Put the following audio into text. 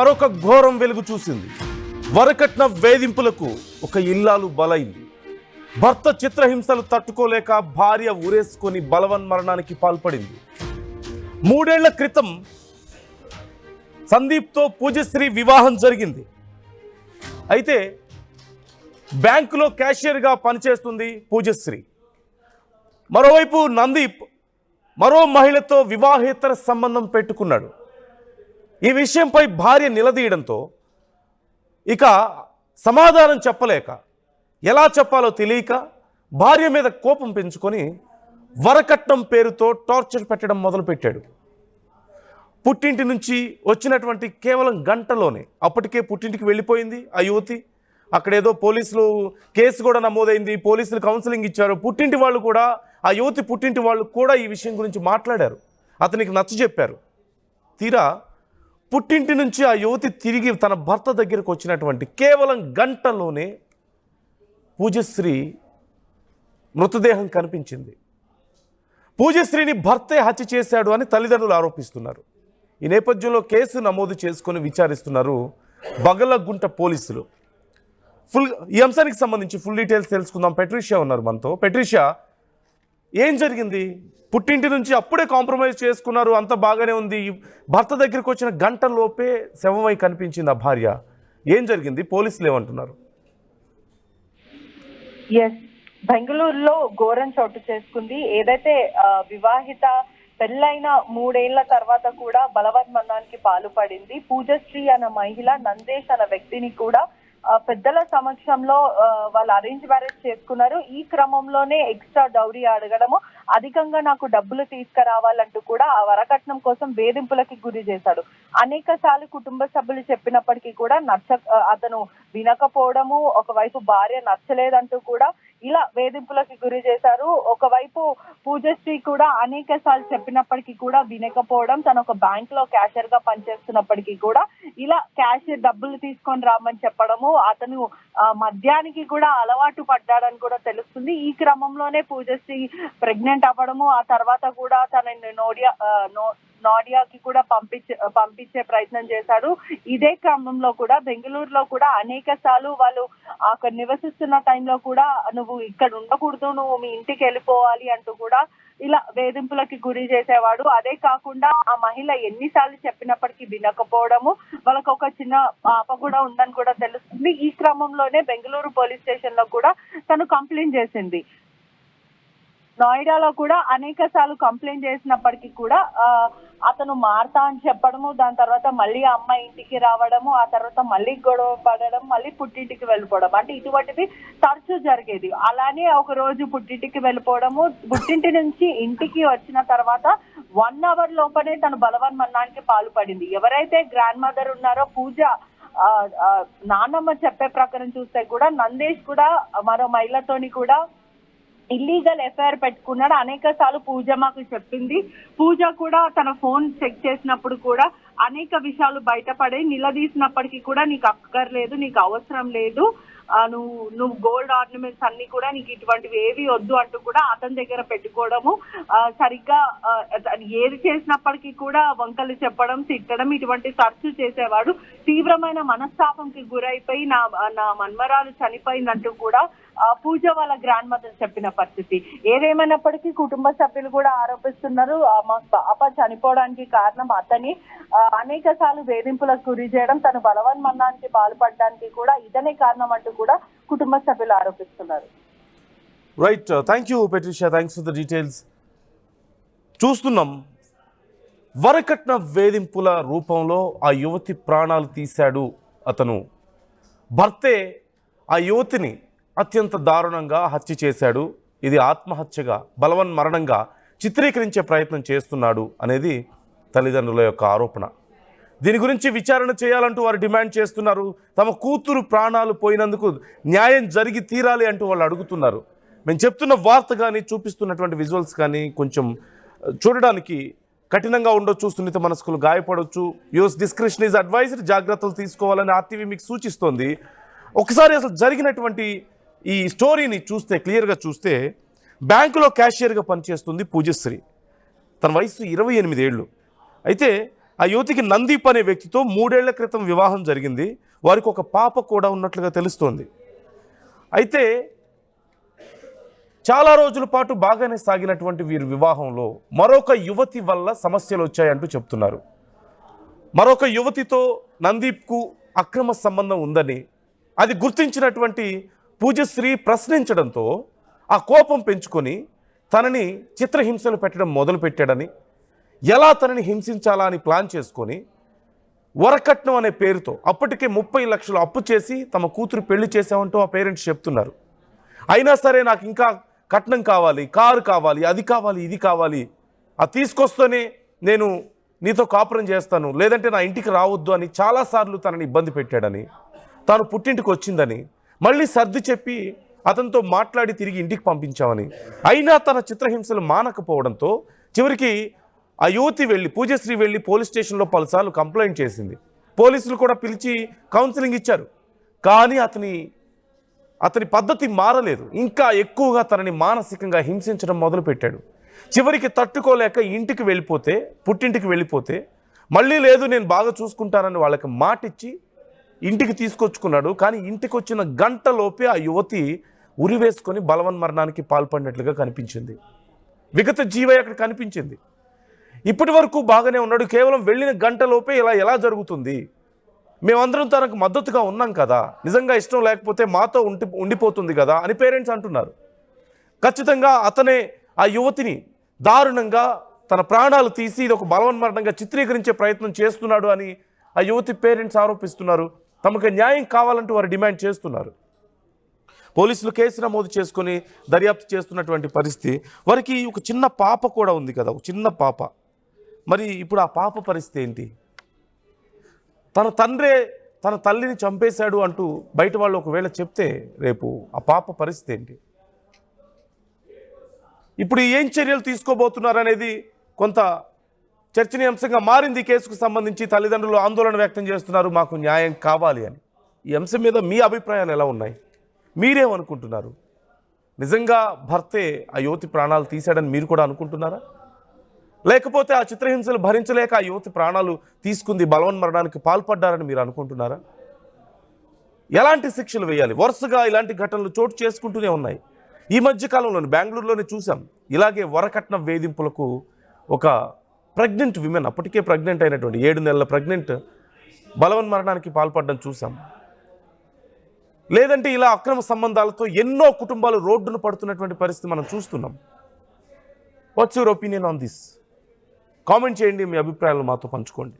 మరొక ఘోరం వెలుగు చూసింది. వరకట్న వేధింపులకు ఒక ఇల్లాలు బలైంది. భర్త చిత్రహింసలు తట్టుకోలేక భార్య ఊరేసుకొని బలవన్మరణానికి పాల్పడింది. 3 ఏళ్ల క్రితం సందీప్తో పూజశ్రీ వివాహం జరిగింది. అయితే బ్యాంకులో క్యాషియర్గా పనిచేస్తుంది పూజశ్రీ. మరోవైపు నందీప్ మరో మహిళతో వివాహేతర సంబంధం పెట్టుకున్నాడు. ఈ విషయంపై భార్య నిలదీయడంతో ఇక సమాధానం చెప్పలేక, ఎలా చెప్పాలో తెలియక భార్య మీద కోపం పెంచుకొని వరకట్నం పేరుతో టార్చర్ పెట్టడం మొదలుపెట్టాడు. పుట్టింటి నుంచి వచ్చినటువంటి కేవలం గంటలోనే అప్పటికే పుట్టింటికి వెళ్ళిపోయింది ఆ యువతి. అక్కడేదో పోలీసులు కేసు కూడా నమోదైంది, పోలీసులు కౌన్సిలింగ్ ఇచ్చారు. పుట్టింటి వాళ్ళు కూడా, ఆ యువతి పుట్టింటి వాళ్ళు కూడా ఈ విషయం గురించి మాట్లాడారు, అతనికి నచ్చజెప్పారు. తీరా పుట్టింటి నుంచి ఆ యువతి తిరిగి తన భర్త దగ్గరకు వచ్చినటువంటి కేవలం గంటలోనే పూజశ్రీ మృతదేహం కనిపించింది. పూజశ్రీని భర్తే హత్య చేశాడు అని తల్లిదండ్రులు ఆరోపిస్తున్నారు. ఈ నేపథ్యంలో కేసు నమోదు చేసుకొని విచారిస్తున్నారు బగలగుంట పోలీసులు. ఈ అంశానికి సంబంధించి ఫుల్ డీటెయిల్స్ తెలుసుకుందాం. పెట్రిషియా ఉన్నారు మనతో. పెట్రిషియా, ఏం జరిగింది? పుట్టింటి నుంచి అప్పుడే కాంప్రమైజ్ చేసుకున్నారు, అంత బాగానే ఉంది. భర్త దగ్గరికి వచ్చిన గంటలోపే శవమై కనిపించింది ఆ భార్య. ఏం జరిగింది? పోలీసులు ఏమంటున్నారు? బెంగళూరులో ఘోరం చోటు చేసుకుంది. ఏదైతే వివాహిత పెళ్ళైన 3 ఏళ్ల తర్వాత కూడా బలవన్మరణానికి పాల్పడింది. పూజశ్రీ అన్న మహిళ నందేష్ అన్న వ్యక్తిని కూడా పెద్దల సమక్షంలో వాళ్ళు అరేంజ్ మ్యారేజ్ చేసుకున్నారు. ఈ క్రమంలోనే ఎక్స్ట్రా డౌరీ అడగడము, అధికంగా నాకు డబ్బులు తీసుకురావాలంటూ కూడా ఆ వరకట్నం కోసం వేధింపులకి గురి చేశాడు. అనేక సార్లు కుటుంబ సభ్యులు చెప్పినప్పటికీ కూడా అతను వినకపోవడము, ఒకవైపు భార్య నచ్చలేదంటూ కూడా ఇలా వేధింపులకి గురి చేశారు. ఒకవైపు పూజశ్రీ కూడా అనేక సార్లు చెప్పినప్పటికీ కూడా వినకపోవడం, తను ఒక బ్యాంక్ లో క్యాషియర్ గా పనిచేస్తున్నప్పటికీ కూడా ఇలా క్యాషియర్ డబ్బులు తీసుకొని రామని చెప్పడము, అతను మద్యానికి కూడా అలవాటు పడ్డాడని కూడా తెలుస్తుంది. ఈ క్రమంలోనే పూజశ్రీ ప్రెగ్నెంట్ అవ్వడము, ఆ తర్వాత కూడా తనని నాడియాకి కూడా పంపించే ప్రయత్నం చేశాడు. ఇదే క్రమంలో కూడా బెంగళూరులో కూడా అనేక సార్లు వాళ్ళు అక్కడ నివసిస్తున్న టైంలో కూడా నువ్వు ఇక్కడ ఉండకూడదు, నువ్వు మీ ఇంటికి వెళ్ళిపోవాలి అంటూ కూడా ఇలా వేధింపులకి గురి చేసేవాడు. అదే కాకుండా ఆ మహిళ ఎన్నిసార్లు చెప్పినప్పటికీ వినకపోవడము, వాళ్ళకు ఒక చిన్న పాప కూడా ఉందని కూడా తెలుస్తుంది. ఈ క్రమంలోనే బెంగళూరు పోలీస్ స్టేషన్ లో కూడా తను కంప్లైంట్ చేసింది. నోయిడాలో కూడా అనేక సార్లు కంప్లైంట్ చేసినప్పటికీ కూడా అతను మారతా అని చెప్పడము, దాని తర్వాత మళ్ళీ అమ్మాయి ఇంటికి రావడము, ఆ తర్వాత మళ్ళీ గొడవ పడడం, మళ్ళీ పుట్టింటికి వెళ్ళిపోవడం, అంటే ఇటువంటివి తరచూ జరిగేది. అలానే ఒక రోజు పుట్టింటికి వెళ్ళిపోవడము, పుట్టింటి నుంచి ఇంటికి వచ్చిన తర్వాత 1 hour లోపనే తను బలవన్మరణానికి పాల్పడింది. ఎవరైతే గ్రాండ్ మదర్ ఉన్నారో పూజ నాన్నమ్మ చెప్పే ప్రకారం చూస్తే కూడా నందేష్ కూడా మరో మహిళతోని కూడా ఇల్లీగల్ ఎఫ్ఐఆర్ పెట్టుకున్నాడు. అనేక సార్లు పూజ మాకు చెప్పింది. పూజ కూడా తన ఫోన్ చెక్ చేసినప్పుడు కూడా అనేక విషయాలు బయటపడే, నిలదీసినప్పటికీ కూడా నీకు అక్కర్లేదు, నీకు అవసరం లేదు, నువ్వు గోల్డ్ ఆర్నమెంట్స్ అన్ని కూడా నీకు ఇటువంటివి ఏవి వద్దు అంటూ కూడా అతని దగ్గర పెట్టుకోవడము, సరిగ్గా ఏది చేసినప్పటికీ కూడా వంకలు చెప్పడం, తిట్టడం, ఇటువంటి తరచూ చేసేవాడు. తీవ్రమైన మనస్తాపంకి గురైపోయి నా మన్మరాలు చనిపోయిందంటూ కూడా పూజ వాళ్ళ గ్రాండ్ మదర్ చెప్పిన పరిస్థితి. ఏదేమైనప్పటికీ కుటుంబ సభ్యులు కూడా ఆరోపిస్తున్నారు, మా పాప చనిపోవడానికి కారణం అతని అనేక సార్లు వేధింపులకు గురి చేయడం, తను బలవన్మరణానికి పాల్పడడానికి కూడా ఇతనే కారణం అంటూ కూడా కుటుంబ సభ్యులు ఆరోపిస్తున్నారు. Right, thank you Patricia, thanks for the details. చూస్తున్నాం, వరకట్న వేధింపుల రూపంలో ఆ యువతి ప్రాణాలు తీశాడు అతను. భర్తే ఆ యువతిని అత్యంత దారుణంగా హత్య చేశాడు. ఇది ఆత్మహత్యగా, బలవన్మరణంగా చిత్రీకరించే ప్రయత్నం చేస్తున్నాడు అనేది తల్లిదండ్రుల యొక్క ఆరోపణ. దీని గురించి విచారణ చేయాలంటూ వారు డిమాండ్ చేస్తున్నారు. తమ కూతురు ప్రాణాలు పోయినందుకు న్యాయం జరిగి తీరాలి అంటూ వాళ్ళు అడుగుతున్నారు. మేము చెప్తున్న వార్త కానీ, చూపిస్తున్నటువంటి విజువల్స్ కానీ కొంచెం చూడడానికి కఠినంగా ఉండొచ్చు, సున్నిత మనస్కులు గాయపడవచ్చు. యూస్ డిస్క్రిప్షన్ ఈజ్ అడ్వైజ్డ్, జాగ్రత్తలు తీసుకోవాలని ఆర్టీవీ మీకు సూచిస్తోంది. ఒకసారి అసలు జరిగినటువంటి ఈ స్టోరీని చూస్తే, క్లియర్గా చూస్తే, బ్యాంకులో క్యాషియర్గా పనిచేస్తుంది పూజశ్రీ. తన వయసు 28 ఏళ్ళు. అయితే ఆ యువతికి నందీప్ అనే వ్యక్తితో 3 ఏళ్ల క్రితం వివాహం జరిగింది. వారికి ఒక పాప కూడా ఉన్నట్లుగా తెలుస్తోంది. అయితే చాలా రోజుల పాటు బాగానే సాగినటువంటి వీరి వివాహంలో మరొక యువతి వల్ల సమస్యలు వచ్చాయంటూ చెప్తున్నారు. మరొక యువతితో నందీప్కు అక్రమ సంబంధం ఉందని అది గుర్తించినటువంటి పూజశ్రీ ప్రశ్నించడంతో ఆ కోపం పెంచుకొని తనని చిత్రహింసలు పెట్టడం మొదలుపెట్టాడని, ఎలా తనని హింసించాలా అని ప్లాన్ చేసుకొని వరకట్నం అనే పేరుతో అప్పటికే 30 లక్షలు అప్పు చేసి తమ కూతురు పెళ్లి చేసామంటూ ఆ పేరెంట్స్ చెప్తున్నారు. అయినా సరే నాకు ఇంకా కట్నం కావాలి, కారు కావాలి, అది కావాలి, ఇది కావాలి, అది తీసుకొస్తేనే నేను నీతో కాపురం చేస్తాను, లేదంటే నా ఇంటికి రావద్దు అని చాలాసార్లు తనని ఇబ్బంది పెట్టాడని, తాను పుట్టింటికి వచ్చిందని మళ్ళీ సర్ది చెప్పి అతనితో మాట్లాడి తిరిగి ఇంటికి పంపించామని, అయినా తన చిత్రహింసలు మానకపోవడంతో చివరికి ఆ యువతి పూజశ్రీ వెళ్ళి పోలీస్ స్టేషన్లో పలుసార్లు కంప్లైంట్ చేసింది. పోలీసులు కూడా పిలిచి కౌన్సిలింగ్ ఇచ్చారు. కానీ అతని పద్ధతి మారలేదు. ఇంకా ఎక్కువగా తనని మానసికంగా హింసించడం మొదలుపెట్టాడు. చివరికి తట్టుకోలేక పుట్టింటికి వెళ్ళిపోతే మళ్ళీ లేదు నేను బాగా చూసుకుంటానని వాళ్ళకి మాటిచ్చి ఇంటికి తీసుకొచ్చుకున్నాడు. కానీ ఇంటికి వచ్చిన గంటలోపే ఆ యువతి ఉరివేసుకొని బలవన్మరణానికి పాల్పడినట్లుగా కనిపించింది. విగత జీవై అక్కడ కనిపించింది. ఇప్పటి వరకు బాగానే ఉన్నాడు, కేవలం వెళ్ళిన గంటలోపే ఇలా ఎలా జరుగుతుంది? మేమందరం తనకు మద్దతుగా ఉన్నాం కదా, నిజంగా ఇష్టం లేకపోతే మాతో ఉండిపోతుంది కదా అని పేరెంట్స్ అంటున్నారు. ఖచ్చితంగా అతనే ఆ యువతిని దారుణంగా తన ప్రాణాలు తీసి ఇది ఒక బలవన్మరణంగా చిత్రీకరించే ప్రయత్నం చేస్తున్నాడు అని ఆ యువతి పేరెంట్స్ ఆరోపిస్తున్నారు. తమకు న్యాయం కావాలంటూ వారు డిమాండ్ చేస్తున్నారు. పోలీసులు కేసు నమోదు చేసుకొని దర్యాప్తు చేస్తున్నటువంటి పరిస్థితి. వారికి ఒక చిన్న పాప కూడా ఉంది కదా, ఒక చిన్న పాప. మరి ఇప్పుడు ఆ పాప పరిస్థితి ఏంటి? తన తండ్రే తన తల్లిని చంపేశాడు అంటూ బయట వాళ్ళు ఒకవేళ చెప్తే రేపు ఆ పాప పరిస్థితి ఏంటి? ఇప్పుడు ఏం చర్యలు తీసుకోబోతున్నారనేది కొంత చర్చనీయాంశంగా మారింది. ఈ కేసుకు సంబంధించి తల్లిదండ్రులు ఆందోళన వ్యక్తం చేస్తున్నారు, మాకు న్యాయం కావాలి అని. ఈ అంశం మీద మీ అభిప్రాయాలు ఎలా ఉన్నాయి? మీరేమనుకుంటున్నారు? నిజంగా భర్తే ఆ యువతి ప్రాణాలు తీశాడని మీరు కూడా అనుకుంటున్నారా? లేకపోతే ఆ చిత్రహింసలు భరించలేక ఆ యువతి ప్రాణాలు తీసుకుంది, బలవన్మరణానికి పాల్పడ్డారని మీరు అనుకుంటున్నారా? ఎలాంటి శిక్షలు వేయాలి? వరుసగా ఇలాంటి ఘటనలు చోటు చేసుకుంటూనే ఉన్నాయి. ఈ మధ్యకాలంలోని బెంగళూరులోనే చూసాం ఇలాగే వరకట్న వేధింపులకు ఒక ప్రెగ్నెంట్ విమెన్, అప్పటికే ప్రెగ్నెంట్ అయినటువంటి 7 నెలల ప్రెగ్నెంట్ బలవన్మరణానికి పాల్పడడం చూసాం. లేదంటే ఇలా అక్రమ సంబంధాలతో ఎన్నో కుటుంబాలు రోడ్డును పడుతున్నటువంటి పరిస్థితి మనం చూస్తున్నాం. What's your opinion on this? Comment చేయండి, మీ అభిప్రాయాలు మాతో పంచుకోండి.